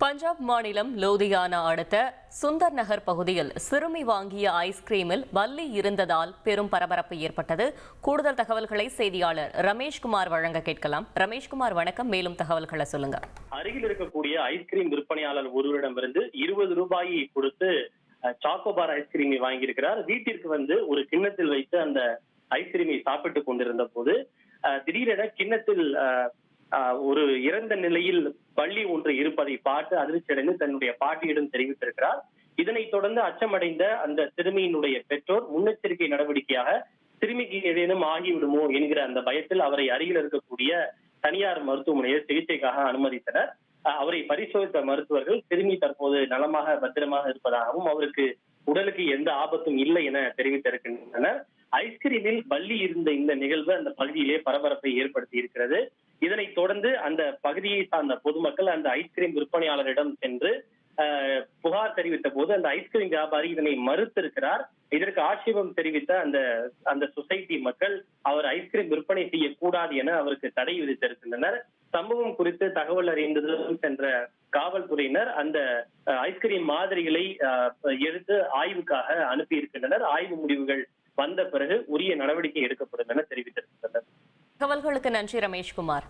பஞ்சாப் மாநிலம் லூதியானா அடுத்த சுந்தர் நகர் பகுதியில் சிறுமி வாங்கிய ஐஸ்கிரீமில் பல்லி இருந்ததால் பெரும் பரபரப்பு ஏற்பட்டது. கூடுதல் தகவல்களை செய்தியாளர் ரமேஷ்குமார் வழங்க கேட்கலாம். ரமேஷ்குமார், வணக்கம். மேலும் தகவல்களை சொல்லுங்க. அருகில் இருக்கக்கூடிய ஐஸ்கிரீம் விற்பனையாளர் ஒருவரிடமிருந்து 20 ரூபாயை கொடுத்து சாக்கோபார் ஐஸ்கிரீமை வாங்கியிருக்கிறார். வீட்டிற்கு ஒரு கிண்ணத்தில் வைத்து அந்த ஐஸ்கிரீமை சாப்பிட்டுக் கொண்டிருந்த போது திடீரென கிண்ணத்தில் ஒரு இறந்த நிலையில் பள்ளி ஒன்று இருப்பதை பார்த்து அதிர்ச்சியடைந்து தன்னுடைய பாட்டியிடம் தெரிவித்திருக்கிறார். இதனைத் தொடர்ந்து அச்சமடைந்த அந்த சிறுமியினுடைய பெற்றோர் முன்னெச்சரிக்கை நடவடிக்கையாக சிறுமிக்கு ஏதேனும் ஆகிவிடுமோ என்கிற அந்த பயத்தில் அவரை அருகில் இருக்கக்கூடிய தனியார் மருத்துவமனையில் சிகிச்சைக்காக அனுமதித்தனர். அவரை பரிசோதித்த மருத்துவர்கள் சிறுமி தற்போது நலமாக பத்திரமாக இருப்பதாகவும் அவருக்கு உடலுக்கு எந்த ஆபத்தும் இல்லை என தெரிவித்திருக்கின்றனர். ஐஸ்கிரீமில் பள்ளி இருந்த இந்த நிகழ்வு அந்த பகுதியிலே பரபரப்பை ஏற்படுத்தி இருக்கிறது. இதனைத் தொடர்ந்து அந்த பகுதியை சார்ந்த பொதுமக்கள் அந்த ஐஸ்கிரீம் விற்பனையாளரிடம் சென்று புகார் தெரிவித்த போது அந்த ஐஸ்கிரீம் வியாபாரி இதனை மறுத்திருக்கிறார். இதற்கு ஆட்சேபம் தெரிவித்த அந்த சொசைட்டி மக்கள் அவர் ஐஸ்கிரீம் விற்பனை செய்யக்கூடாது என அவருக்கு தடை விதித்திருக்கின்றனர். சம்பவம் குறித்து தகவல் அறிந்ததும் சென்ற காவல்துறையினர் அந்த ஐஸ்கிரீம் மாதிரிகளை எடுத்து ஆய்வுக்காக அனுப்பியிருக்கின்றனர். ஆய்வு முடிவுகள் வந்த பிறகு உரிய நடவடிக்கை எடுக்கப்படும் என தெரிவித்திருக்கின்றனர். தகவல்களுக்கு நன்றி ரமேஷ்குமார்.